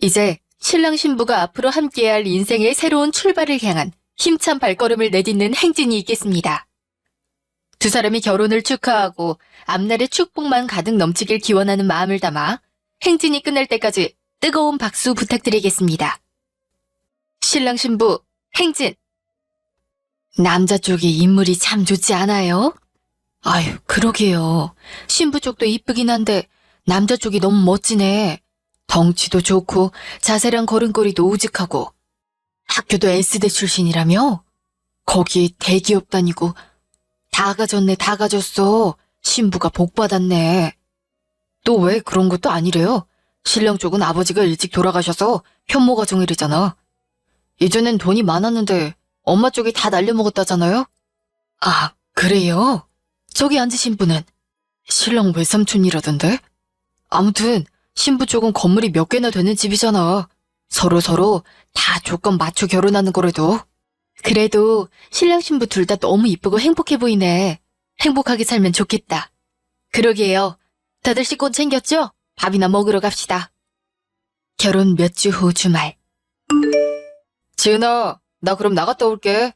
이제 신랑 신부가 앞으로 함께해야 할 인생의 새로운 출발을 향한 힘찬 발걸음을 내딛는 행진이 있겠습니다. 두 사람이 결혼을 축하하고 앞날의 축복만 가득 넘치길 기원하는 마음을 담아 행진이 끝날 때까지 뜨거운 박수 부탁드리겠습니다. 신랑 신부 행진! 남자 쪽의 인물이 참 좋지 않아요? 아유, 그러게요. 신부 쪽도 이쁘긴 한데 남자 쪽이 너무 멋지네. 덩치도 좋고 자세랑 걸음걸이도 우직하고 학교도 S대 출신이라며? 거기에 대기업 다니고 다 가졌네, 다 가졌어. 신부가 복 받았네. 또 왜 그런 것도 아니래요? 신랑 쪽은 아버지가 일찍 돌아가셔서 편모 가정이래잖아. 예전엔 돈이 많았는데 엄마 쪽이 다 날려먹었다잖아요? 아, 그래요? 저기 앉으신 분은 신랑 외삼촌이라던데? 아무튼 신부 쪽은 건물이 몇 개나 되는 집이잖아. 서로 다 조건 맞춰 결혼하는 거래도. 그래도 신랑 신부 둘 다 너무 이쁘고 행복해 보이네. 행복하게 살면 좋겠다. 그러게요. 다들 씻고 챙겼죠? 밥이나 먹으러 갑시다. 결혼 몇 주 후 주말. 지은아, 나 그럼 나갔다 올게.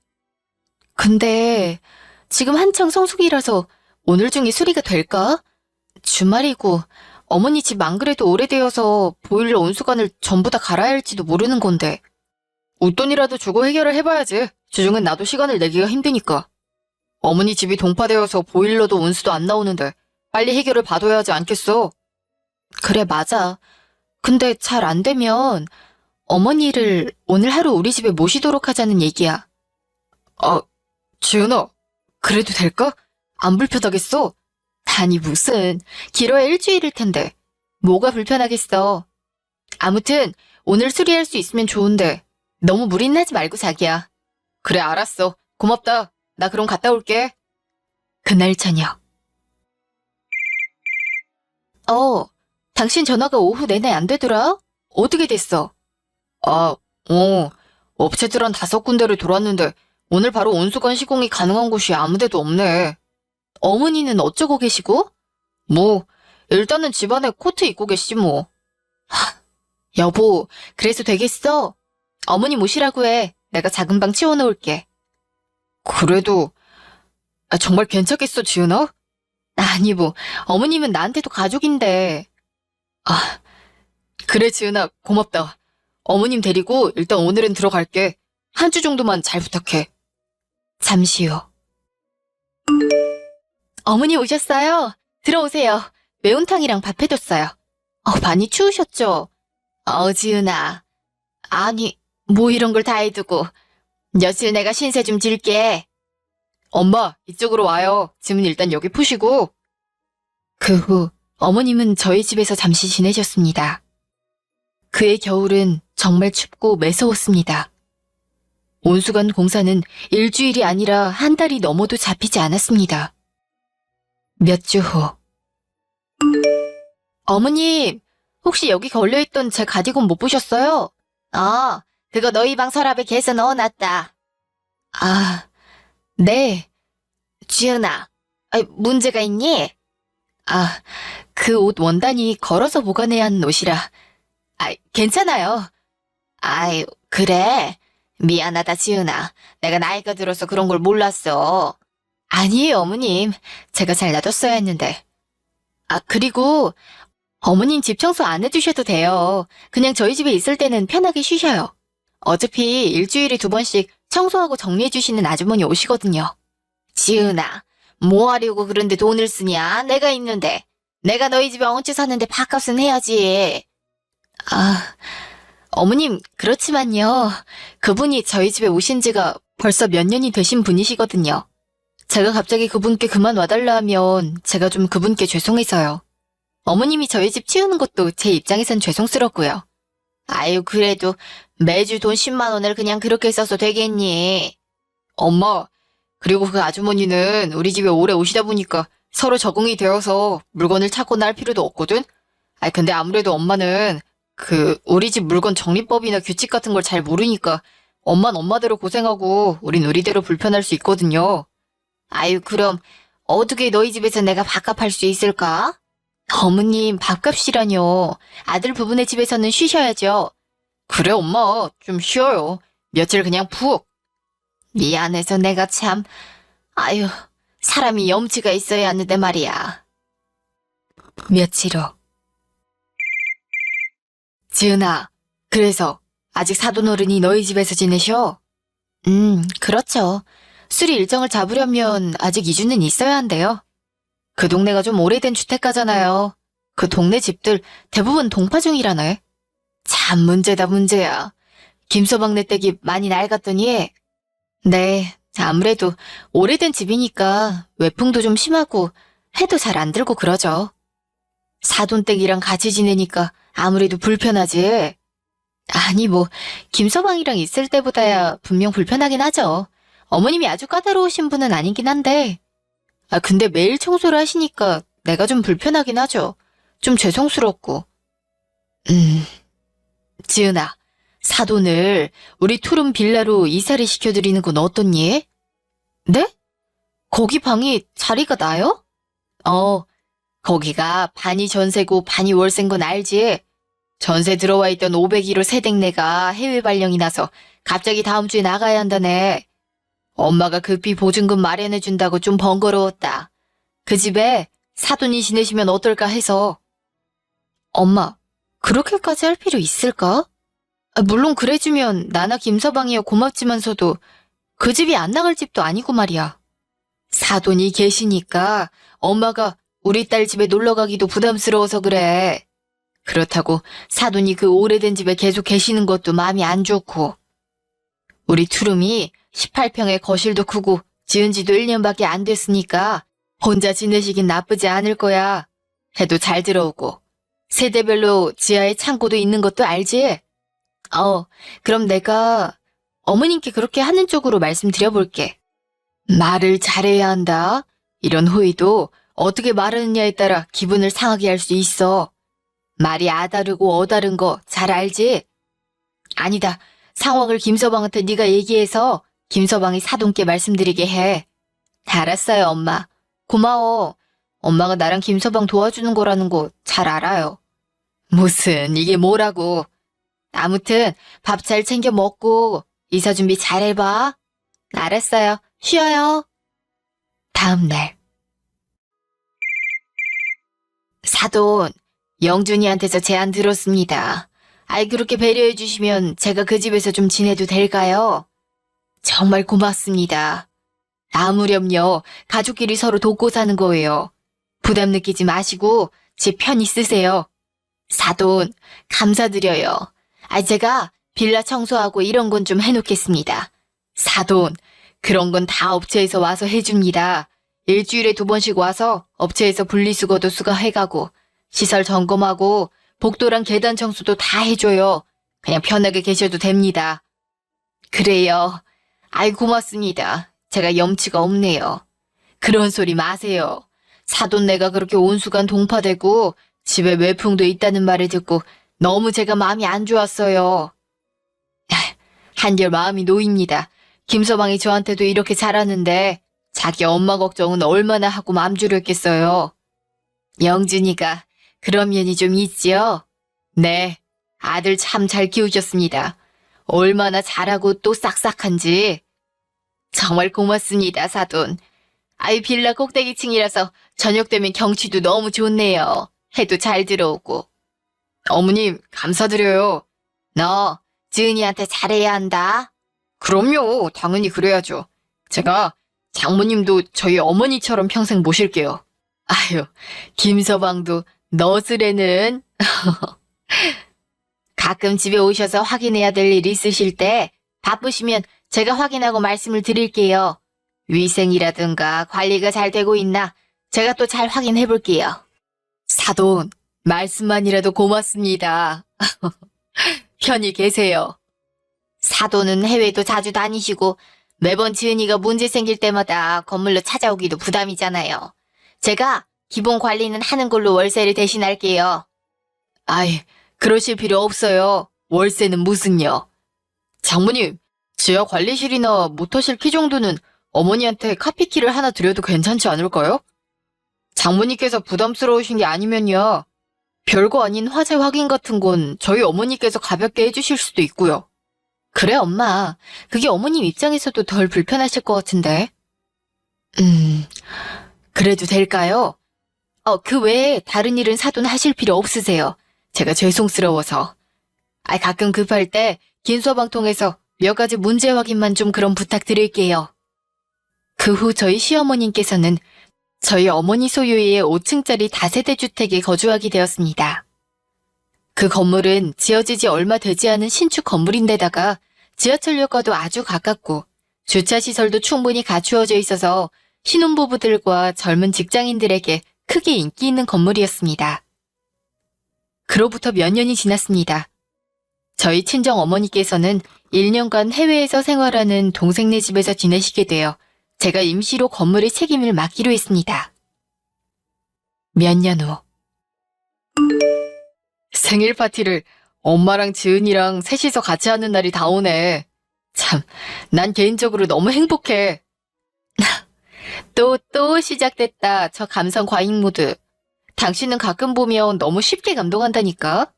근데 지금 한창 성수기라서 오늘 중에 수리가 될까? 주말이고 어머니 집 안 그래도 오래되어서 보일러 온수관을 전부 다 갈아야 할지도 모르는 건데. 웃돈이라도 주고 해결을 해봐야지. 주중은 나도 시간을 내기가 힘드니까. 어머니 집이 동파되어서 보일러도 온수도 안 나오는데 빨리 해결을 봐둬야 하지 않겠어? 그래, 맞아. 근데 잘 안 되면 어머니를 오늘 하루 우리 집에 모시도록 하자는 얘기야. 아, 지은아, 그래도 될까? 안 불편하겠어? 아니 무슨, 길어야 일주일일 텐데 뭐가 불편하겠어. 아무튼 오늘 수리할 수 있으면 좋은데 너무 무리는 하지 말고 자기야. 그래, 알았어. 고맙다. 나 그럼 갔다 올게. 그날 저녁. 당신 전화가 오후 내내 안 되더라? 어떻게 됐어? 업체들 한 5군데를 돌았는데 오늘 바로 온수관 시공이 가능한 곳이 아무 데도 없네. 어머니는 어쩌고 계시고? 뭐, 일단은 집안에 코트 입고 계시지 뭐. 여보, 그래서 되겠어? 어머니 모시라고 해. 내가 작은 방 치워놓을게. 그래도 정말 괜찮겠어, 지은아? 아니 뭐, 어머님은 나한테도 가족인데. 그래 지은아, 고맙다. 어머님 데리고 일단 오늘은 들어갈게. 한 주 정도만 잘 부탁해. 잠시 후. 어머니 오셨어요? 들어오세요. 매운탕이랑 밥 해뒀어요. 많이 추우셨죠? 지은아. 아니, 뭐 이런 걸 다 해두고. 며칠 내가 신세 좀 질게. 엄마, 이쪽으로 와요. 짐은 일단 여기 푸시고. 그 후 어머님은 저희 집에서 잠시 지내셨습니다. 그해 겨울은 정말 춥고 매서웠습니다. 온수관 공사는 일주일이 아니라 한 달이 넘어도 잡히지 않았습니다. 몇 주 후. 어머님, 혹시 여기 걸려있던 제 가디건 못 보셨어요? 그거 너희 방 서랍에 개서 넣어놨다. 네. 지은아, 문제가 있니? 그 옷 원단이 걸어서 보관해야 하는 옷이라. 괜찮아요. 그래. 미안하다, 지은아. 내가 나이가 들어서 그런 걸 몰랐어. 아니에요, 어머님. 제가 잘 놔뒀어야 했는데. 그리고 어머님 집 청소 안 해주셔도 돼요. 그냥 저희 집에 있을 때는 편하게 쉬셔요. 어차피 일주일에 2번씩 청소하고 정리해주시는 아주머니 오시거든요. 지은아, 뭐 하려고 그런데 돈을 쓰냐? 내가 있는데. 내가 너희 집에 얹혀 사는데 밥값은 해야지. 어머님, 그렇지만요. 그분이 저희 집에 오신 지가 벌써 몇 년이 되신 분이시거든요. 제가 갑자기 그분께 그만 와달라 하면 제가 좀 그분께 죄송해서요. 어머님이 저희 집 치우는 것도 제 입장에선 죄송스럽고요. 그래도 매주 돈 10만 원을 그냥 그렇게 써서 되겠니? 엄마, 그리고 그 아주머니는 우리 집에 오래 오시다 보니까 서로 적응이 되어서 물건을 찾거나 할 필요도 없거든? 근데 아무래도 엄마는 우리 집 물건 정리법이나 규칙 같은 걸 잘 모르니까 엄마는 엄마대로 고생하고 우린 우리대로 불편할 수 있거든요. 그럼 어떻게 너희 집에서 내가 밥값 할 수 있을까? 어머님, 밥값이라뇨. 아들 부부네 집에서는 쉬셔야죠. 그래, 엄마. 좀 쉬어요. 며칠 그냥 푹. 미안해서 내가 참, 아유, 사람이 염치가 있어야 하는데 말이야. 며칠 후. 지은아, 그래서 아직 사돈어른이 너희 집에서 지내셔? 그렇죠. 수리 일정을 잡으려면 아직 2주는 있어야 한대요. 그 동네가 좀 오래된 주택가잖아요. 그 동네 집들 대부분 동파 중이라네. 참 문제다 문제야. 김서방네 댁이 많이 낡았더니. 네, 아무래도 오래된 집이니까 외풍도 좀 심하고 해도 잘 안 들고 그러죠. 사돈댁이랑 같이 지내니까 아무래도 불편하지. 아니 뭐 김서방이랑 있을 때보다야 분명 불편하긴 하죠. 어머님이 아주 까다로우신 분은 아니긴 한데. 근데 매일 청소를 하시니까 내가 좀 불편하긴 하죠. 좀 죄송스럽고. 지은아, 사돈을 우리 투룸 빌라로 이사를 시켜드리는 건 어떻니? 네? 거기 방이 자리가 나요? 거기가 반이 전세고 반이 월세인 건 알지? 전세 들어와 있던 501호 새댁네가 해외 발령이 나서 갑자기 다음 주에 나가야 한다네. 엄마가 급히 보증금 마련해준다고 좀 번거로웠다. 그 집에 사돈이 지내시면 어떨까 해서. 엄마, 그렇게까지 할 필요 있을까? 물론 그래주면 나나 김서방이야 고맙지만서도 그 집이 안 나갈 집도 아니고 말이야. 사돈이 계시니까 엄마가 우리 딸 집에 놀러 가기도 부담스러워서 그래. 그렇다고 사돈이 그 오래된 집에 계속 계시는 것도 마음이 안 좋고. 우리 투룸이 18평에 거실도 크고 지은 지도 1년밖에 안 됐으니까 혼자 지내시긴 나쁘지 않을 거야. 해도 잘 들어오고. 세대별로 지하에 창고도 있는 것도 알지? 그럼 내가 어머님께 그렇게 하는 쪽으로 말씀드려볼게. 말을 잘해야 한다. 이런 호의도 어떻게 말하느냐에 따라 기분을 상하게 할 수 있어. 말이 아다르고 어다른 거 잘 알지? 아니다. 상황을 김서방한테 네가 얘기해서 김서방이 사돈께 말씀드리게 해. 알았어요, 엄마. 고마워. 엄마가 나랑 김서방 도와주는 거라는 거 잘 알아요. 무슨 이게 뭐라고. 아무튼 밥 잘 챙겨 먹고 이사 준비 잘 해봐. 알았어요. 쉬어요. 다음 날. 사돈, 영준이한테서 제안 들었습니다. 그렇게 배려해 주시면 제가 그 집에서 좀 지내도 될까요? 정말 고맙습니다. 아무렴요. 가족끼리 서로 돕고 사는 거예요. 부담 느끼지 마시고 집 편히 쓰세요. 사돈, 감사드려요. 제가 빌라 청소하고 이런 건 좀 해놓겠습니다. 사돈, 그런 건 다 업체에서 와서 해줍니다. 일주일에 2번씩 와서 업체에서 분리수거도 수거해가고 시설 점검하고 복도랑 계단 청소도 다 해줘요. 그냥 편하게 계셔도 됩니다. 그래요. 고맙습니다. 제가 염치가 없네요. 그런 소리 마세요. 사돈네가 그렇게 온수간 동파되고 집에 외풍도 있다는 말을 듣고 너무 제가 마음이 안 좋았어요. 한결 마음이 놓입니다. 김서방이 저한테도 이렇게 잘하는데 자기 엄마 걱정은 얼마나 하고 맘 졸였겠어요. 영준이가 그런 면이 좀 있지요? 네, 아들 참 잘 키우셨습니다. 얼마나 잘하고 또 싹싹한지. 정말 고맙습니다, 사돈. 빌라 꼭대기층이라서 저녁 되면 경치도 너무 좋네요. 해도 잘 들어오고. 어머님, 감사드려요. 너, 지은이한테 잘해야 한다. 그럼요, 당연히 그래야죠. 제가 장모님도 저희 어머니처럼 평생 모실게요. 김서방도 너스레는. 가끔 집에 오셔서 확인해야 될 일 있으실 때 바쁘시면 제가 확인하고 말씀을 드릴게요. 위생이라든가 관리가 잘 되고 있나 제가 또 잘 확인해 볼게요. 사돈, 말씀만이라도 고맙습니다. 편히 계세요. 사돈은 해외도 자주 다니시고 매번 지은이가 문제 생길 때마다 건물로 찾아오기도 부담이잖아요. 제가 기본 관리는 하는 걸로 월세를 대신할게요. 그러실 필요 없어요. 월세는 무슨요. 장모님, 지하 관리실이나 모터실 키 정도는 어머니한테 카피키를 하나 드려도 괜찮지 않을까요? 장모님께서 부담스러우신 게 아니면요. 별거 아닌 화재 확인 같은 건 저희 어머니께서 가볍게 해주실 수도 있고요. 그래, 엄마. 그게 어머님 입장에서도 덜 불편하실 것 같은데. 그래도 될까요? 그 외에 다른 일은 사돈 하실 필요 없으세요. 제가 죄송스러워서. 가끔 급할 때 긴서방 통해서 몇 가지 문제 확인만 좀 그럼 부탁드릴게요. 그 후 저희 시어머님께서는 저희 어머니 소유의 5층짜리 다세대 주택에 거주하게 되었습니다. 그 건물은 지어지지 얼마 되지 않은 신축 건물인데다가 지하철역과도 아주 가깝고 주차시설도 충분히 갖추어져 있어서 신혼부부들과 젊은 직장인들에게 크게 인기 있는 건물이었습니다. 그로부터 몇 년이 지났습니다. 저희 친정 어머니께서는 1년간 해외에서 생활하는 동생네 집에서 지내시게 되어 제가 임시로 건물의 책임을 맡기로 했습니다. 몇 년 후. 생일 파티를 엄마랑 지은이랑 셋이서 같이 하는 날이 다 오네. 참, 난 개인적으로 너무 행복해. 또 시작됐다. 저 감성 과잉 모드. 당신은 가끔 보면 너무 쉽게 감동한다니까.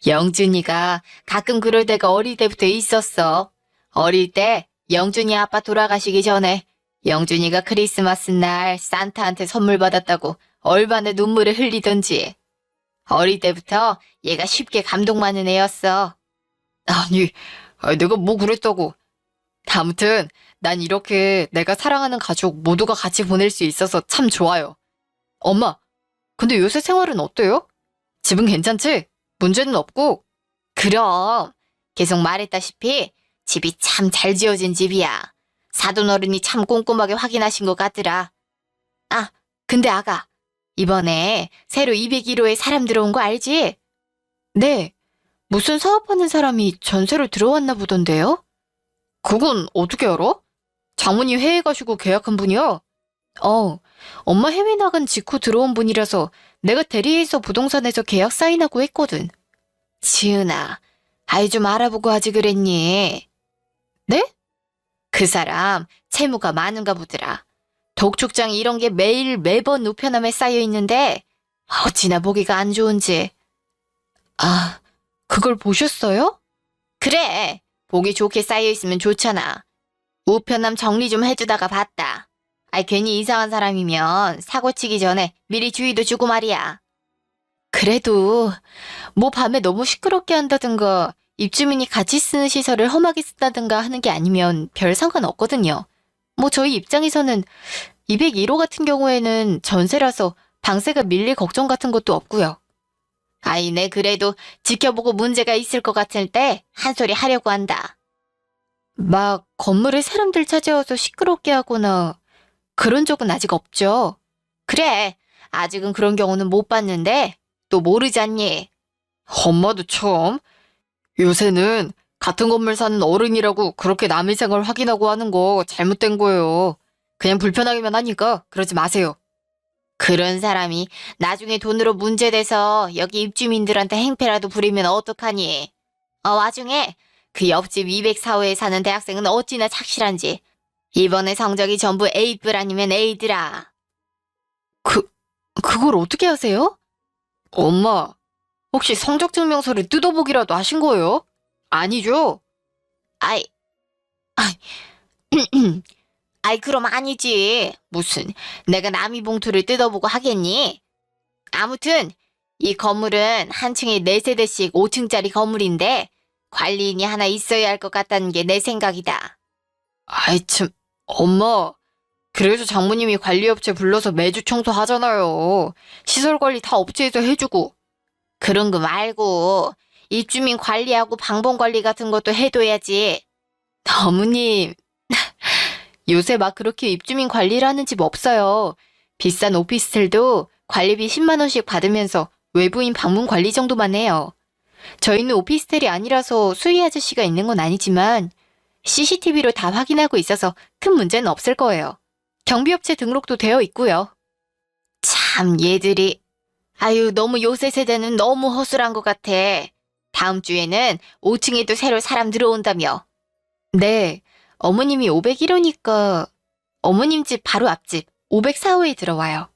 영준이가 가끔 그럴 때가 어릴 때부터 있었어. 어릴 때 영준이 아빠 돌아가시기 전에 영준이가 크리스마스 날 산타한테 선물 받았다고 얼마나 눈물을 흘리던지. 어릴 때부터 얘가 쉽게 감동 많은 애였어. 아니, 내가 뭐 그랬다고. 아무튼 난 이렇게 내가 사랑하는 가족 모두가 같이 보낼 수 있어서 참 좋아요. 엄마, 근데 요새 생활은 어때요? 집은 괜찮지? 문제는 없고? 그럼 계속 말했다시피 집이 참 잘 지어진 집이야. 사돈 어른이 참 꼼꼼하게 확인하신 것 같더라. 근데 아가, 이번에 새로 201호에 사람 들어온 거 알지? 네, 무슨 사업하는 사람이 전세로 들어왔나 보던데요? 그건 어떻게 알아? 장모님 해외 가시고 계약한 분이요? 엄마 해외 나간 직후 들어온 분이라서 내가 대리해서 부동산에서 계약 사인하고 했거든. 지은아, 아이 좀 알아보고 하지 그랬니? 네? 그 사람 채무가 많은가 보더라. 독촉장 이런 게 매번 우편함에 쌓여 있는데 어찌나 보기가 안 좋은지. 그걸 보셨어요? 그래, 보기 좋게 쌓여 있으면 좋잖아. 우편함 정리 좀 해주다가 봤다. 괜히 이상한 사람이면 사고 치기 전에 미리 주의도 주고 말이야. 그래도 뭐 밤에 너무 시끄럽게 한다든가 입주민이 같이 쓰는 시설을 험하게 쓴다든가 하는 게 아니면 별 상관 없거든요. 뭐 저희 입장에서는 201호 같은 경우에는 전세라서 방세가 밀릴 걱정 같은 것도 없고요. 네 그래도 지켜보고 문제가 있을 것 같을 때 한 소리 하려고 한다. 막 건물에 사람들 찾아와서 시끄럽게 하거나 그런 적은 아직 없죠. 그래, 아직은 그런 경우는 못 봤는데 또 모르잖니. 엄마도 처음. 요새는 같은 건물 사는 어른이라고 그렇게 남의 생활 확인하고 하는 거 잘못된 거예요. 그냥 불편하기만 하니까 그러지 마세요. 그런 사람이 나중에 돈으로 문제돼서 여기 입주민들한테 행패라도 부리면 어떡하니. 와중에 그 옆집 204호에 사는 대학생은 어찌나 착실한지. 이번에 성적이 전부 A+ 아니면 A더라. 그걸 어떻게 하세요? 엄마, 혹시 성적 증명서를 뜯어보기라도 하신 거예요? 아니죠? 아이, 그럼 아니지. 무슨 내가 남이 봉투를 뜯어보고 하겠니? 아무튼 이 건물은 한 층에 4세대씩 5층짜리 건물인데 관리인이 하나 있어야 할 것 같다는 게 내 생각이다. 참, 엄마. 그래서 장모님이 관리업체 불러서 매주 청소하잖아요. 시설 관리 다 업체에서 해주고. 그런 거 말고 입주민 관리하고 방범 관리 같은 것도 해둬야지. 어머님, 요새 막 그렇게 입주민 관리를 하는 집 없어요. 비싼 오피스텔도 관리비 10만 원씩 받으면서 외부인 방문 관리 정도만 해요. 저희는 오피스텔이 아니라서 수위 아저씨가 있는 건 아니지만 CCTV로 다 확인하고 있어서 큰 문제는 없을 거예요. 경비업체 등록도 되어 있고요. 참 얘들이 너무 요새 세대는 너무 허술한 것 같아. 다음 주에는 5층에도 새로 사람 들어온다며. 네, 어머님이 501호니까 어머님 집 바로 앞집 504호에 들어와요.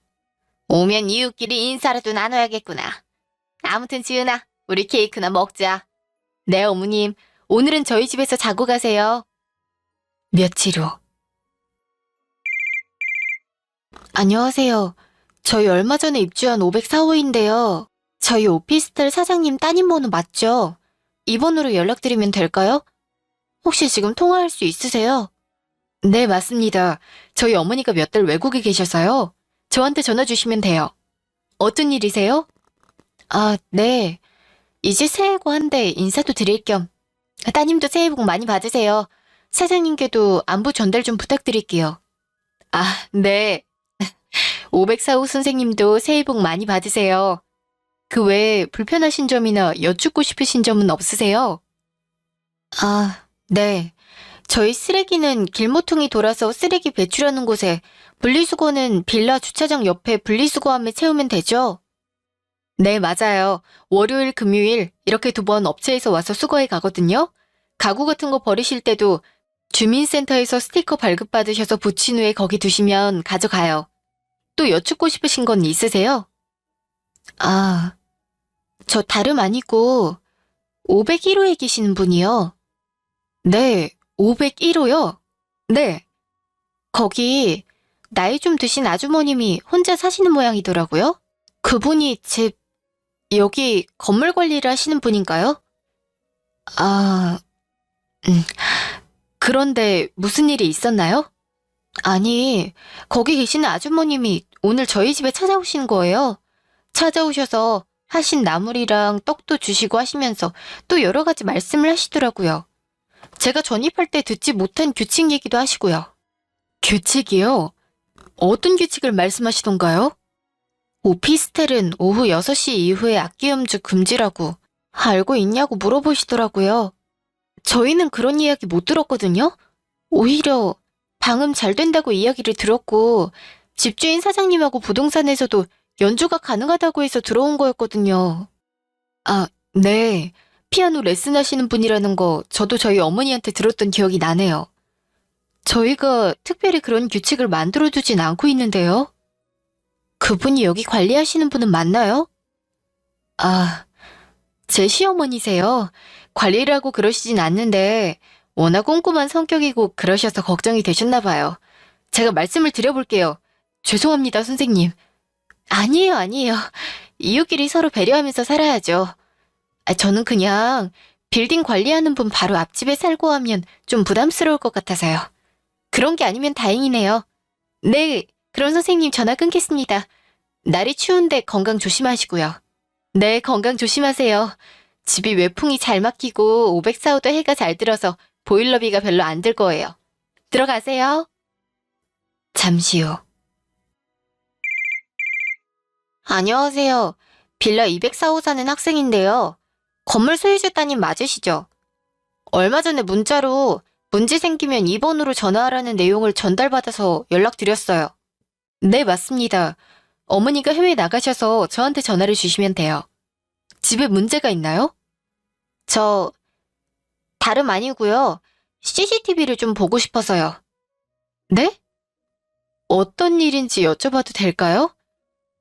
오면 이웃끼리 인사라도 나눠야겠구나. 아무튼 지은아, 우리 케이크나 먹자. 네, 어머님. 오늘은 저희 집에서 자고 가세요. 며칠 후. 안녕하세요. 저희 얼마 전에 입주한 504호인데요. 저희 오피스텔 사장님 따님 번호 맞죠? 이 번호로 연락드리면 될까요? 혹시 지금 통화할 수 있으세요? 네, 맞습니다. 저희 어머니가 몇 달 외국에 계셔서요. 저한테 전화 주시면 돼요. 어떤 일이세요? 아, 네. 이제 새해고 한데 인사도 드릴 겸. 따님도 새해 복 많이 받으세요. 사장님께도 안부 전달 좀 부탁드릴게요. 아, 네. 504호 선생님도 새해 복 많이 받으세요. 그 외에 불편하신 점이나 여쭙고 싶으신 점은 없으세요? 아, 네. 저희 쓰레기는 길모퉁이 돌아서 쓰레기 배출하는 곳에, 분리수거는 빌라 주차장 옆에 분리수거함에 채우면 되죠? 네, 맞아요. 월요일, 금요일 이렇게 2번 업체에서 와서 수거해 가거든요. 가구 같은 거 버리실 때도 주민센터에서 스티커 발급받으셔서 붙인 후에 거기 두시면 가져가요. 또 여쭙고 싶으신 건 있으세요? 아, 저 다름 아니고 501호에 계시는 분이요. 네, 501호요? 네. 거기 나이 좀 드신 아주머님이 혼자 사시는 모양이더라고요. 그분이 여기 건물 관리를 하시는 분인가요? 아, 음, 그런데 무슨 일이 있었나요? 아니, 거기 계시는 아주머님이 오늘 저희 집에 찾아오신 거예요. 찾아오셔서 하신 나물이랑 떡도 주시고 하시면서 또 여러 가지 말씀을 하시더라고요. 제가 전입할 때 듣지 못한 규칙 얘기도 하시고요. 규칙이요? 어떤 규칙을 말씀하시던가요? 오피스텔은 오후 6시 이후에 악기 연주 금지라고 알고 있냐고 물어보시더라고요. 저희는 그런 이야기 못 들었거든요? 오히려 방음 잘 된다고 이야기를 들었고 집주인 사장님하고 부동산에서도 연주가 가능하다고 해서 들어온 거였거든요. 아, 네. 피아노 레슨 하시는 분이라는 거 저도 저희 어머니한테 들었던 기억이 나네요. 저희가 특별히 그런 규칙을 만들어두진 않고 있는데요. 그분이 여기 관리하시는 분은 맞나요? 아, 제 시어머니세요. 관리를 하고 그러시진 않는데 워낙 꼼꼼한 성격이고 그러셔서 걱정이 되셨나 봐요. 제가 말씀을 드려볼게요. 죄송합니다, 선생님. 아니에요, 아니에요. 이웃끼리 서로 배려하면서 살아야죠. 저는 그냥 빌딩 관리하는 분 바로 앞집에 살고 하면 좀 부담스러울 것 같아서요. 그런 게 아니면 다행이네요. 네, 그럼 선생님 전화 끊겠습니다. 날이 추운데 건강 조심하시고요. 네, 건강 조심하세요. 집이 외풍이 잘 막히고 504호도 해가 잘 들어서 보일러비가 별로 안 들 거예요. 들어가세요. 잠시 후. 안녕하세요. 빌라 204호 사는 학생인데요. 건물 소유주 따님 맞으시죠? 얼마 전에 문자로 문제 생기면 2번으로 전화하라는 내용을 전달받아서 연락드렸어요. 네, 맞습니다. 어머니가 해외에 나가셔서 저한테 전화를 주시면 돼요. 집에 문제가 있나요? 다름 아니고요. CCTV를 좀 보고 싶어서요. 네? 어떤 일인지 여쭤봐도 될까요?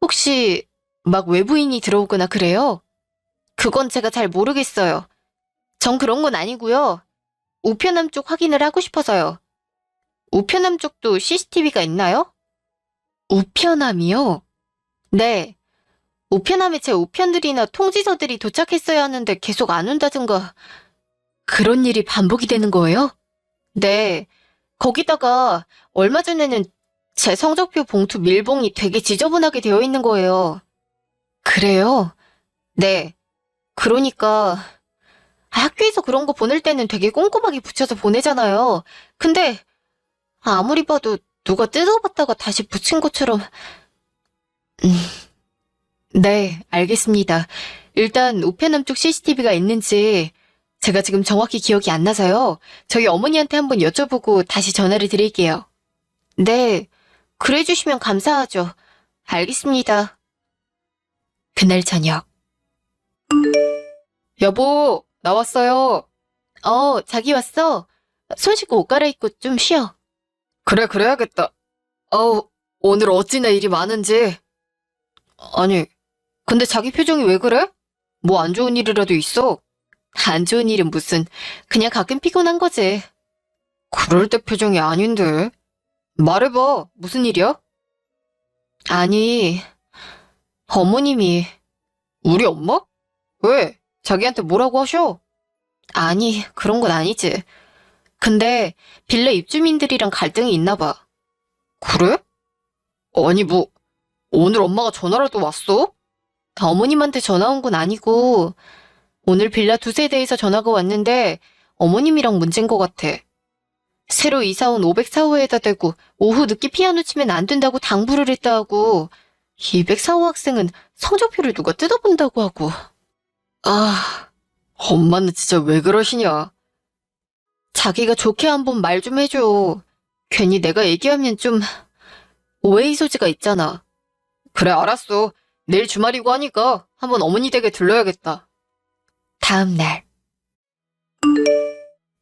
혹시 막 외부인이 들어오거나 그래요? 그건 제가 잘 모르겠어요. 전 그런 건 아니고요. 우편함 쪽 확인을 하고 싶어서요. 우편함 쪽도 CCTV가 있나요? 우편함이요? 네. 우편함에 제 우편들이나 통지서들이 도착했어야 하는데 계속 안 온다든가. 그런 일이 반복이 되는 거예요? 네. 거기다가 얼마 전에는 제 성적표 봉투 밀봉이 되게 지저분하게 되어 있는 거예요. 그래요? 네. 그러니까 학교에서 그런 거 보낼 때는 되게 꼼꼼하게 붙여서 보내잖아요. 근데 아무리 봐도 누가 뜯어봤다가 다시 붙인 것처럼. 네, 알겠습니다. 일단 우편함 쪽 CCTV가 있는지 제가 지금 정확히 기억이 안 나서요. 저희 어머니한테 한번 여쭤보고 다시 전화를 드릴게요. 네, 그래 주시면 감사하죠. 알겠습니다. 그날 저녁. 여보, 나왔어요. 자기 왔어? 손 씻고 옷 갈아입고 좀 쉬어. 그래, 그래야겠다. 오늘 어찌나 일이 많은지. 아니, 근데 자기 표정이 왜 그래? 뭐 안 좋은 일이라도 있어? 안 좋은 일은 무슨, 그냥 가끔 피곤한 거지. 그럴 때 표정이 아닌데. 말해봐, 무슨 일이야? 아니, 어머님이. 우리 엄마? 왜? 자기한테 뭐라고 하셔? 아니, 그런 건 아니지. 근데 빌라 입주민들이랑 갈등이 있나 봐. 그래? 아니 뭐 오늘 엄마가 전화라도 왔어? 어머님한테 전화 온 건 아니고 오늘 빌라 두 세대에서 전화가 왔는데 어머님이랑 문제인 것 같아. 새로 이사 온 504호에다 대고 오후 늦게 피아노 치면 안 된다고 당부를 했다 하고 204호 학생은 성적표를 누가 뜯어본다고 하고. 아, 엄마는 진짜 왜 그러시냐. 자기가 좋게 한번 말 좀 해줘. 괜히 내가 얘기하면 좀 오해의 소지가 있잖아. 그래, 알았어. 내일 주말이고 하니까 한번 어머니 댁에 들러야겠다. 다음 날.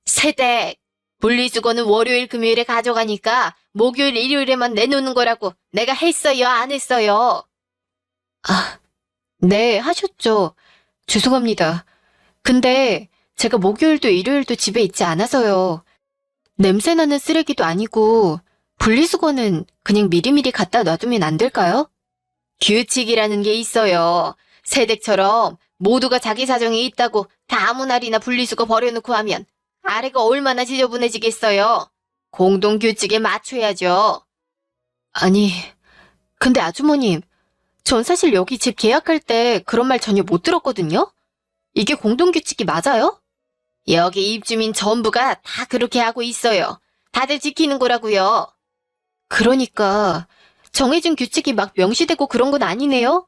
세댁, 분리수거는 월요일, 금요일에 가져가니까 목요일, 일요일에만 내놓는 거라고 내가 했어요, 안 했어요? 아, 네, 하셨죠. 죄송합니다. 근데 제가 목요일도 일요일도 집에 있지 않아서요. 냄새나는 쓰레기도 아니고 분리수거는 그냥 미리미리 갖다 놔두면 안 될까요? 규칙이라는 게 있어요. 세댁처럼 모두가 자기 사정이 있다고 다 아무 날이나 분리수거 버려놓고 하면 아래가 얼마나 지저분해지겠어요. 공동 규칙에 맞춰야죠. 아니, 근데 아주머님, 전 사실 여기 집 계약할 때 그런 말 전혀 못 들었거든요? 이게 공동 규칙이 맞아요? 여기 입주민 전부가 다 그렇게 하고 있어요. 다들 지키는 거라고요. 그러니까 정해진 규칙이 막 명시되고 그런 건 아니네요?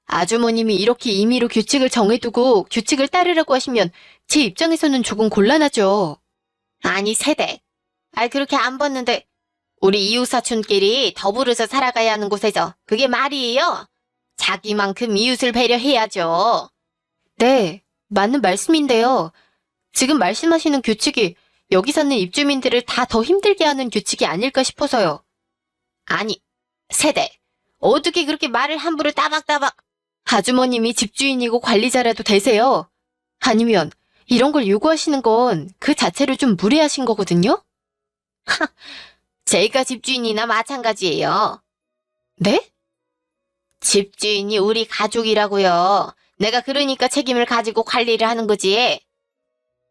아주머님이 이렇게 임의로 규칙을 정해두고 규칙을 따르라고 하시면 제 입장에서는 조금 곤란하죠. 아니, 세대. 그렇게 안 봤는데 우리 이웃사촌끼리 더불어서 살아가야 하는 곳에서 그게 말이에요? 자기만큼 이웃을 배려해야죠. 네, 맞는 말씀인데요. 지금 말씀하시는 규칙이 여기 사는 입주민들을 다 더 힘들게 하는 규칙이 아닐까 싶어서요. 아니, 세대. 어떻게 그렇게 말을 함부로 따박따박. 아주머님이 집주인이고 관리자라도 되세요. 아니면 이런 걸 요구하시는 건 그 자체로 좀 무례하신 거거든요? 제가 집주인이나 마찬가지예요. 네? 집주인이 우리 가족이라고요. 내가 그러니까 책임을 가지고 관리를 하는 거지.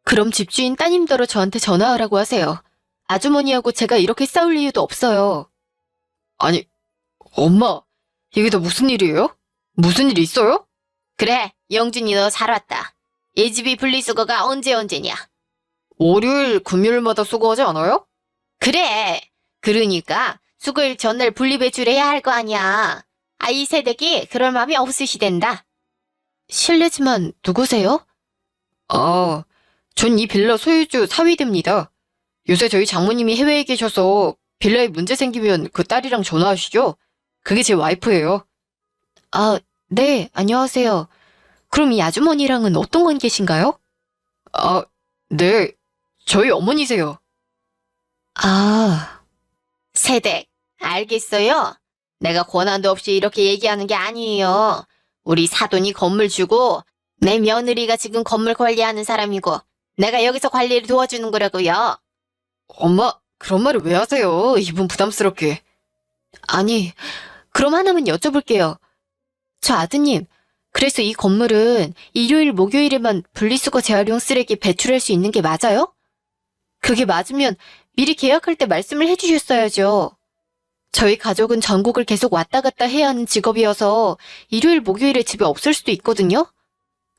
그럼 집주인 따님더러 저한테 전화하라고 하세요. 아주머니하고 제가 이렇게 싸울 이유도 없어요. 아니, 엄마, 이게 다 무슨 일이에요? 무슨 일 있어요? 그래, 영준이 너 잘 왔다. 이 집이 분리수거가 언제냐? 월요일, 금요일마다 수거하지 않아요? 그래, 그러니까 수거일 전날 분리배출해야 할 거 아니야. 이 세댁이 그럴 마음이 없으시댄다. 실례지만 누구세요? 전 이 빌라 소유주 사위됩니다. 요새 저희 장모님이 해외에 계셔서 빌라에 문제 생기면 그 딸이랑 전화하시죠? 그게 제 와이프예요. 네, 안녕하세요. 그럼 이 아주머니랑은 어떤 관계신가요? 네, 저희 어머니세요. 세댁, 알겠어요? 내가 권한도 없이 이렇게 얘기하는 게 아니에요. 우리 사돈이 건물 주고 내 며느리가 지금 건물 관리하는 사람이고 내가 여기서 관리를 도와주는 거라고요. 엄마, 그런 말을 왜 하세요? 이분 부담스럽게. 아니, 그럼 하나만 여쭤볼게요. 저 아드님, 그래서 이 건물은 일요일, 목요일에만 분리수거 재활용 쓰레기 배출할 수 있는 게 맞아요? 그게 맞으면 미리 계약할 때 말씀을 해주셨어야죠. 저희 가족은 전국을 계속 왔다 갔다 해야 하는 직업이어서 일요일, 목요일에 집에 없을 수도 있거든요?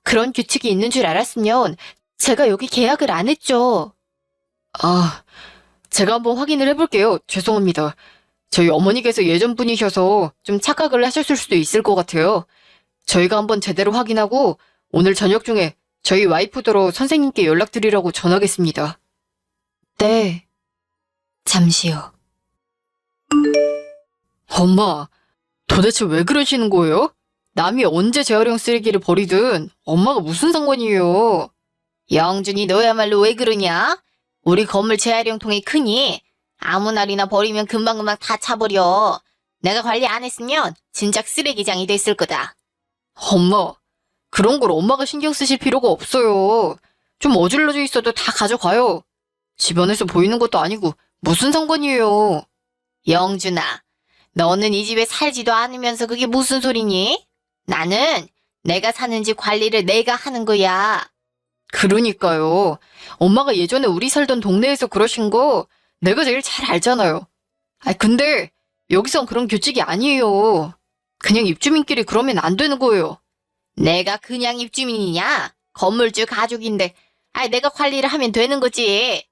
그런 규칙이 있는 줄 알았으면 제가 여기 계약을 안 했죠. 제가 한번 확인을 해볼게요. 죄송합니다. 저희 어머니께서 예전 분이셔서 좀 착각을 하셨을 수도 있을 것 같아요. 저희가 한번 제대로 확인하고 오늘 저녁 중에 저희 와이프더러 선생님께 연락드리라고 전하겠습니다. 네. 잠시요. 엄마, 도대체 왜 그러시는 거예요? 남이 언제 재활용 쓰레기를 버리든 엄마가 무슨 상관이에요? 영준이 너야말로 왜 그러냐? 우리 건물 재활용통이 크니 아무 날이나 버리면 금방금방 다 차버려. 내가 관리 안 했으면 진작 쓰레기장이 됐을 거다. 엄마, 그런 걸 엄마가 신경 쓰실 필요가 없어요. 좀 어질러져 있어도 다 가져가요. 집안에서 보이는 것도 아니고 무슨 상관이에요. 영준아, 너는 이 집에 살지도 않으면서 그게 무슨 소리니? 나는 내가 사는 집 관리를 내가 하는 거야. 그러니까요. 엄마가 예전에 우리 살던 동네에서 그러신 거 내가 제일 잘 알잖아요. 근데 여기선 그런 규칙이 아니에요. 그냥 입주민끼리 그러면 안 되는 거예요. 내가 그냥 입주민이냐? 건물주 가족인데 내가 관리를 하면 되는 거지.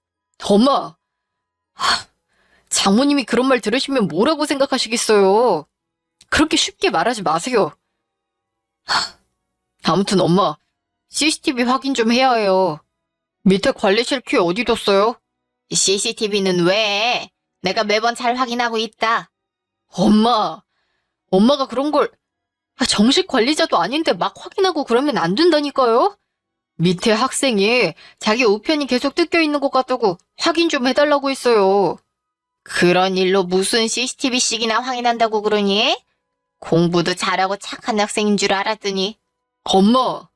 엄마, 장모님이 그런 말 들으시면 뭐라고 생각하시겠어요? 그렇게 쉽게 말하지 마세요. 아무튼 엄마, CCTV 확인 좀 해야 해요. 밑에 관리실 키 어디 뒀어요? CCTV는 왜? 내가 매번 잘 확인하고 있다. 엄마가 그런 걸 정식 관리자도 아닌데 막 확인하고 그러면 안 된다니까요? 밑에 학생이 자기 우편이 계속 뜯겨 있는 것 같다고 확인 좀 해달라고 했어요. 그런 일로 무슨 CCTV씩이나 확인한다고 그러니? 공부도 잘하고 착한 학생인 줄 알았더니. 엄마,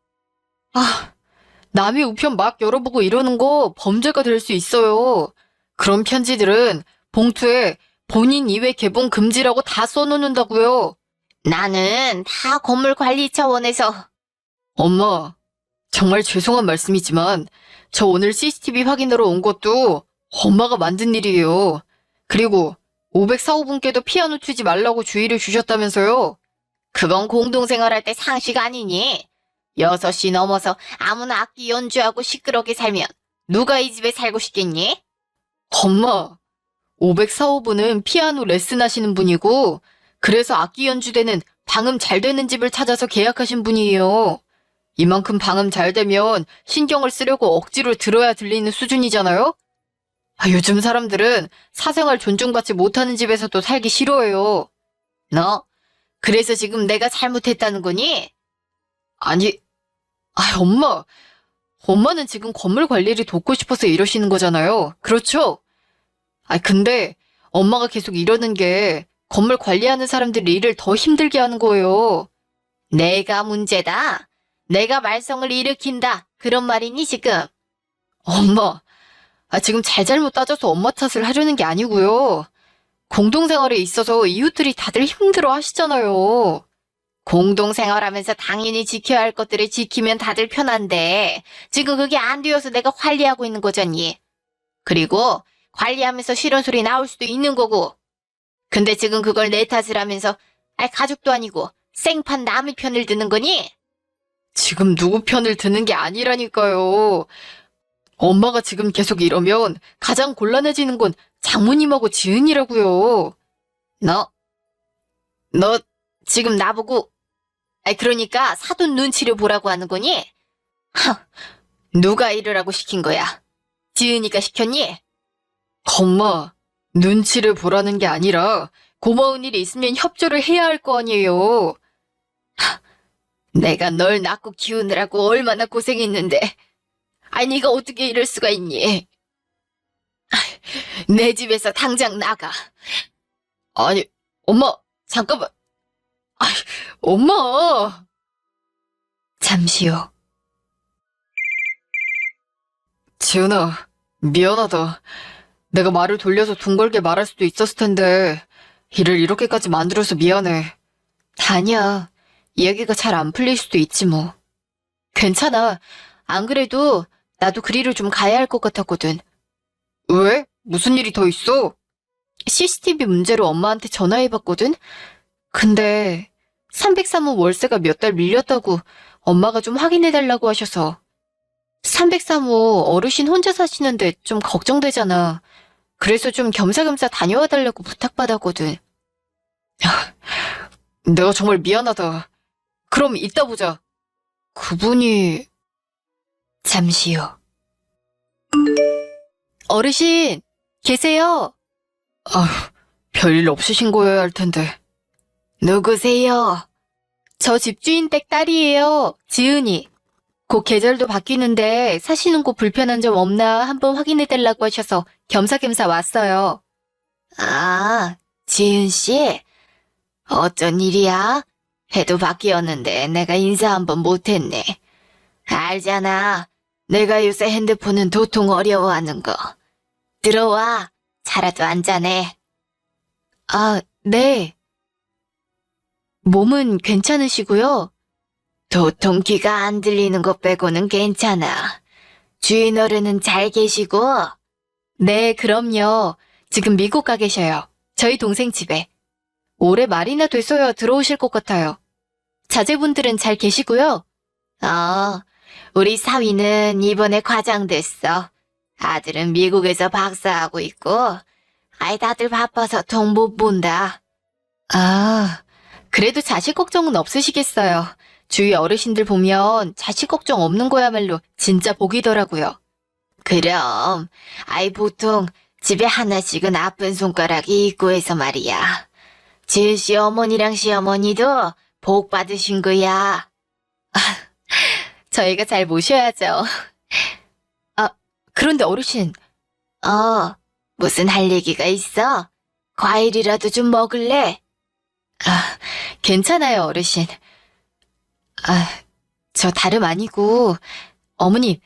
남의 우편 막 열어보고 이러는 거 범죄가 될 수 있어요. 그런 편지들은 봉투에 본인 이외 개봉 금지라고 다 써놓는다고요. 나는 다 건물 관리 차원에서. 엄마, 정말 죄송한 말씀이지만 저 오늘 CCTV 확인하러 온 것도 엄마가 만든 일이에요. 그리고 504호분께도 피아노 치지 말라고 주의를 주셨다면서요. 그건 공동생활할 때 상식 아니니? 6시 넘어서 아무나 악기 연주하고 시끄럽게 살면 누가 이 집에 살고 싶겠니? 엄마, 504호분은 피아노 레슨 하시는 분이고 그래서 악기 연주되는 방음 잘 되는 집을 찾아서 계약하신 분이에요. 이만큼 방음 잘 되면 신경을 쓰려고 억지로 들어야 들리는 수준이잖아요? 요즘 사람들은 사생활 존중받지 못하는 집에서도 살기 싫어해요. 너, 그래서 지금 내가 잘못했다는 거니? 아니, 엄마는 지금 건물 관리를 돕고 싶어서 이러시는 거잖아요. 그렇죠? 근데 엄마가 계속 이러는 게 건물 관리하는 사람들 일을 더 힘들게 하는 거예요. 내가 문제다. 내가 말썽을 일으킨다. 그런 말이니 지금? 엄마, 지금 잘잘못 따져서 엄마 탓을 하려는 게 아니고요. 공동생활에 있어서 이웃들이 다들 힘들어 하시잖아요. 공동생활하면서 당연히 지켜야 할 것들을 지키면 다들 편한데 지금 그게 안 되어서 내가 관리하고 있는 거잖니. 그리고 관리하면서 싫은 소리 나올 수도 있는 거고. 근데 지금 그걸 내 탓을 하면서 가족도 아니고 생판 남의 편을 드는 거니? 지금 누구 편을 드는 게 아니라니까요. 엄마가 지금 계속 이러면 가장 곤란해지는 건 장모님하고 지은이라고요. 너 지금 나보고 그러니까 사돈 눈치를 보라고 하는 거니? 누가 이러라고 시킨 거야? 지은이가 시켰니? 엄마, 눈치를 보라는 게 아니라 고마운 일이 있으면 협조를 해야 할 거 아니에요. 내가 널 낳고 키우느라고 얼마나 고생했는데 네가 어떻게 이럴 수가 있니? 내 집에서 당장 나가. 아니, 엄마, 잠깐만. 엄마. 잠시요. 지은아, 미안하다. 내가 말을 돌려서 둥글게 말할 수도 있었을 텐데 일을 이렇게까지 만들어서 미안해. 아니야. 이야기가 잘 안 풀릴 수도 있지 뭐. 괜찮아. 안 그래도 나도 그리로 좀 가야 할 것 같았거든. 왜? 무슨 일이 더 있어? CCTV 문제로 엄마한테 전화해봤거든? 근데 303호 월세가 몇 달 밀렸다고 엄마가 좀 확인해달라고 하셔서. 303호 어르신 혼자 사시는데 좀 걱정되잖아. 그래서 좀 겸사겸사 다녀와달라고 부탁받았거든. 내가 정말 미안하다. 그럼 이따 보자. 그분이... 잠시요. 어르신, 계세요? 별일 없으신 거여야 할 텐데. 누구세요? 저 집주인 댁 딸이에요. 지은이. 곧 계절도 바뀌는데 사시는 곳 불편한 점 없나 한번 확인해달라고 하셔서 겸사겸사 왔어요. 지은 씨? 어쩐 일이야? 해도 바뀌었는데 내가 인사 한번 못했네. 알잖아. 내가 요새 핸드폰은 도통 어려워하는 거. 들어와. 차라도 한잔해. 아, 네. 몸은 괜찮으시고요? 도통 귀가 안 들리는 것 빼고는 괜찮아. 주인 어른은 잘 계시고? 네, 그럼요. 지금 미국 가 계셔요. 저희 동생 집에. 올해 말이나 돼서야 들어오실 것 같아요. 자제분들은 잘 계시고요? 우리 사위는 이번에 과장 됐어. 아들은 미국에서 박사하고 있고, 아이 다들 바빠서 통 못 본다. 아, 그래도 자식 걱정은 없으시겠어요. 주위 어르신들 보면 자식 걱정 없는 거야말로 진짜 복이더라고요. 그럼, 아이 보통 집에 하나씩은 아픈 손가락이 있고 해서 말이야. 제 시어머니랑 시어머니도 복 받으신 거야. 저희가 잘 모셔야죠. 아, 그런데 어르신. 무슨 할 얘기가 있어? 과일이라도 좀 먹을래? 괜찮아요, 어르신. 저 다름 아니고, 어머님,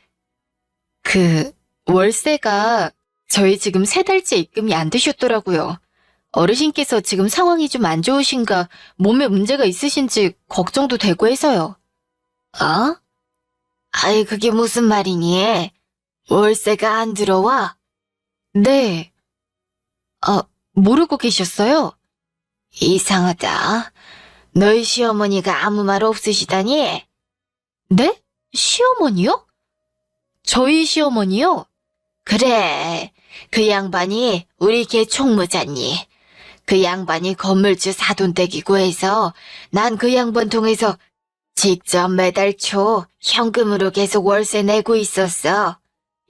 월세가 저희 지금 3달째 입금이 안 되셨더라고요. 어르신께서 지금 상황이 좀 안 좋으신가, 몸에 문제가 있으신지 걱정도 되고 해서요. 아이, 그게 무슨 말이니? 월세가 안 들어와? 네. 모르고 계셨어요? 이상하다. 너희 시어머니가 아무 말 없으시다니? 네? 시어머니요? 저희 시어머니요? 그래, 그 양반이 우리 개 총무잖니. 그 양반이 건물주 사돈댁이고 해서 난 그 양반 통해서 직접 매달 초 현금으로 계속 월세 내고 있었어.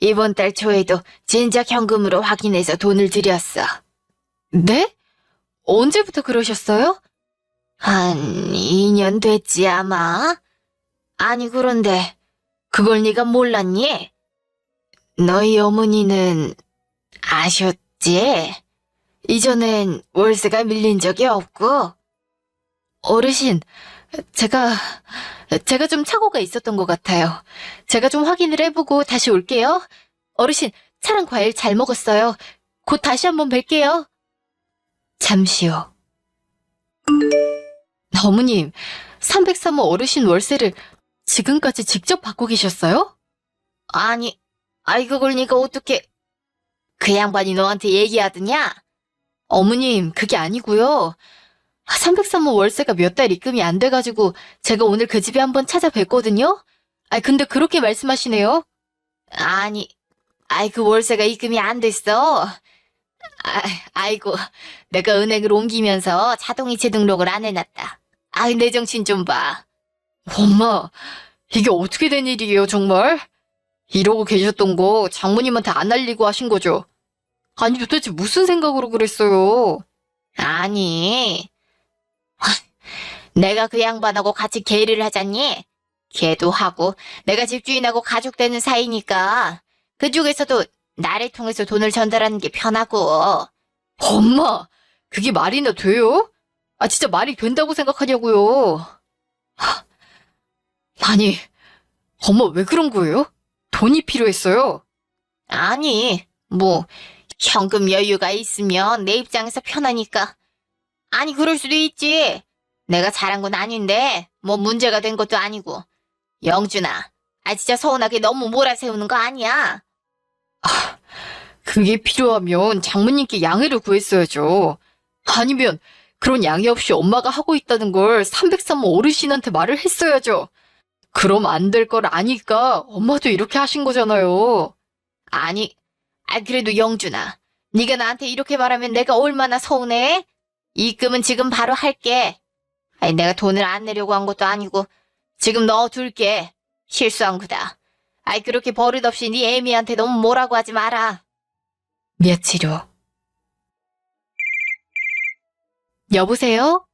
이번 달 초에도 진작 현금으로 확인해서 돈을 드렸어. 네? 언제부터 그러셨어요? 한 2년 됐지 아마? 아니 그런데 그걸 네가 몰랐니? 너희 어머니는 아셨지? 이전엔 월세가 밀린 적이 없고. 어르신, 제가 좀 착오가 있었던 것 같아요. 제가 좀 확인을 해보고 다시 올게요. 어르신, 차랑 과일 잘 먹었어요. 곧 다시 한번 뵐게요. 잠시 후. 어머님, 303호 어르신 월세를 지금까지 직접 받고 계셨어요? 아니, 그걸 네가 어떻게... 그 양반이 너한테 얘기하더냐? 어머님, 그게 아니고요. 303호 월세가 몇 달 입금이 안 돼가지고 제가 오늘 그 집에 한번 찾아뵀거든요? 근데 그렇게 말씀하시네요? 아니, 그 월세가 입금이 안 됐어. 아이고, 내가 은행을 옮기면서 자동이체 등록을 안 해놨다. 내 정신 좀 봐. 엄마, 이게 어떻게 된 일이에요, 정말? 이러고 계셨던 거 장모님한테 안 알리고 하신 거죠? 아니, 도대체 무슨 생각으로 그랬어요? 아니, 내가 그 양반하고 같이 계일을 하잖니? 걔도 하고 내가 집주인하고 가족 되는 사이니까 그쪽에서도 나를 통해서 돈을 전달하는 게 편하고. 엄마, 그게 말이나 돼요? 진짜 말이 된다고 생각하냐고요? 아니, 엄마 왜 그런 거예요? 돈이 필요했어요? 아니, 현금 여유가 있으면 내 입장에서 편하니까. 그럴 수도 있지. 내가 잘한 건 아닌데, 문제가 된 것도 아니고. 영준아, 진짜 서운하게 너무 몰아세우는 거 아니야? 그게 필요하면 장모님께 양해를 구했어야죠. 아니면 그런 양해 없이 엄마가 하고 있다는 걸 303호 어르신한테 말을 했어야죠. 그럼 안 될 걸 아니까 엄마도 이렇게 하신 거잖아요. 그래도 영준아, 네가 나한테 이렇게 말하면 내가 얼마나 서운해? 입금은 지금 바로 할게. 내가 돈을 안 내려고 한 것도 아니고 지금 넣어둘게. 실수한 거다. 그렇게 버릇없이 네 애미한테 너무 뭐라고 하지 마라. 며칠 후. 여보세요?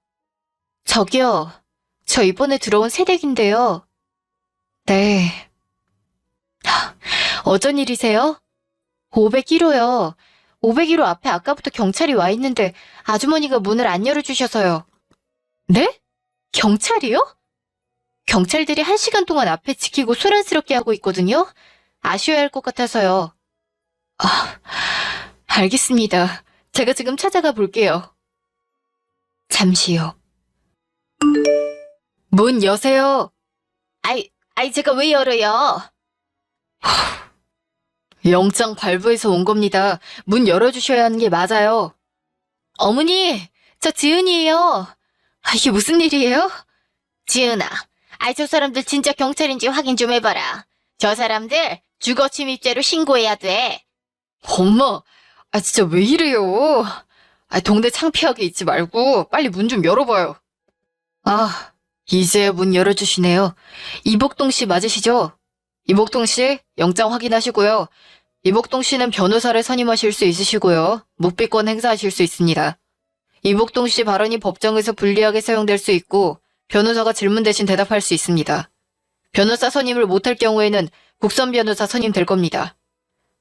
저기요. 저 이번에 들어온 새댁인데요. 네. 어쩐 일이세요? 501호요. 501호 앞에 아까부터 경찰이 와 있는데 아주머니가 문을 안 열어주셔서요. 네? 경찰이요? 경찰들이 1시간 동안 앞에 지키고 소란스럽게 하고 있거든요. 아쉬워야 할 것 같아서요. 아, 알겠습니다. 제가 지금 찾아가 볼게요. 잠시요. 문 여세요. 아이, 제가 왜 열어요? 영장 발부해서 온 겁니다. 문 열어주셔야 하는 게 맞아요. 어머니, 저 지은이에요. 이게 무슨 일이에요? 지은아, 저 사람들 진짜 경찰인지 확인 좀 해봐라. 저 사람들 주거 침입죄로 신고해야 돼. 엄마, 진짜 왜 이래요? 동네 창피하게 있지 말고 빨리 문 좀 열어봐요. 이제 문 열어주시네요. 이복동 씨 맞으시죠? 이복동 씨, 영장 확인하시고요. 이복동 씨는 변호사를 선임하실 수 있으시고요. 묵비권 행사하실 수 있습니다. 이복동 씨 발언이 법정에서 불리하게 사용될 수 있고 변호사가 질문 대신 대답할 수 있습니다. 변호사 선임을 못할 경우에는 국선 변호사 선임될 겁니다.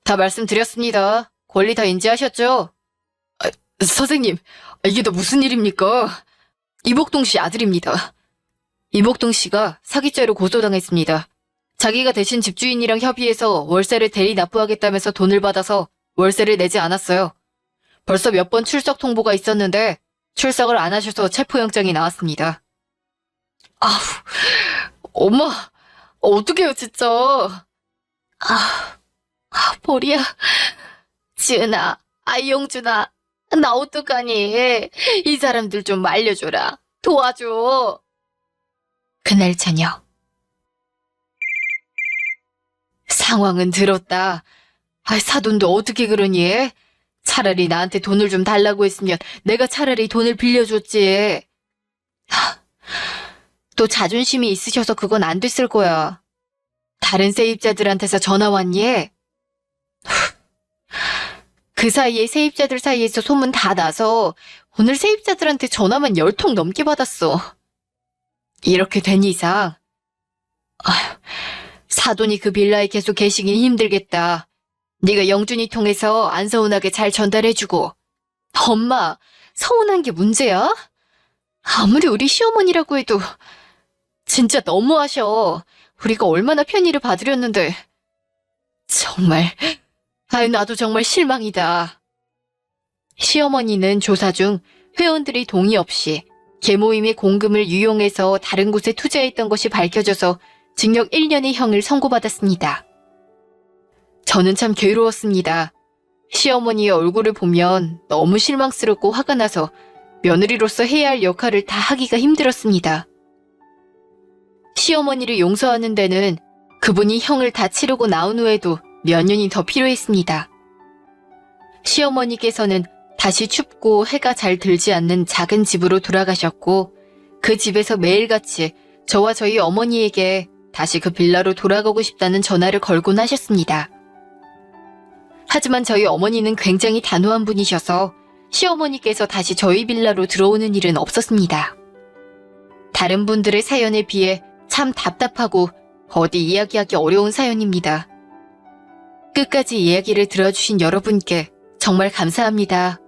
다 말씀드렸습니다. 권리 다 인지하셨죠? 선생님, 이게 다 무슨 일입니까? 이복동 씨 아들입니다. 이복동 씨가 사기죄로 고소당했습니다. 자기가 대신 집주인이랑 협의해서 월세를 대리 납부하겠다면서 돈을 받아서 월세를 내지 않았어요. 벌써 몇 번 출석 통보가 있었는데 출석을 안 하셔서 체포영장이 나왔습니다. 엄마, 어떡해요 진짜. 보리야, 지은아, 용준아, 나 어떡하니? 이 사람들 좀 말려줘라. 도와줘. 그날 저녁. 상황은 들었다. 사돈도 어떻게 그러니? 차라리 나한테 돈을 좀 달라고 했으면 내가 차라리 돈을 빌려줬지. 또 자존심이 있으셔서 그건 안 됐을 거야. 다른 세입자들한테서 전화 왔니? 그 사이에 세입자들 사이에서 소문 다 나서 오늘 세입자들한테 전화만 10통 넘게 받았어. 이렇게 된 이상 사돈이 그 빌라에 계속 계시긴 힘들겠다. 네가 영준이 통해서 안 서운하게 잘 전달해주고. 엄마, 서운한 게 문제야? 아무리 우리 시어머니라고 해도 진짜 너무하셔. 우리가 얼마나 편의를 받으렸는데. 정말, 나도 정말 실망이다. 시어머니는 조사 중 회원들이 동의 없이 계모임의 공금을 유용해서 다른 곳에 투자했던 것이 밝혀져서 징역 1년의 형을 선고받았습니다. 저는 참 괴로웠습니다. 시어머니의 얼굴을 보면 너무 실망스럽고 화가 나서 며느리로서 해야 할 역할을 다 하기가 힘들었습니다. 시어머니를 용서하는 데는 그분이 형을 다 치르고 나온 후에도 몇 년이 더 필요했습니다. 시어머니께서는 다시 춥고 해가 잘 들지 않는 작은 집으로 돌아가셨고 그 집에서 매일같이 저와 저희 어머니에게 다시 그 빌라로 돌아가고 싶다는 전화를 걸곤 하셨습니다. 하지만 저희 어머니는 굉장히 단호한 분이셔서 시어머니께서 다시 저희 빌라로 들어오는 일은 없었습니다. 다른 분들의 사연에 비해 참 답답하고 어디 이야기하기 어려운 사연입니다. 끝까지 이야기를 들어주신 여러분께 정말 감사합니다.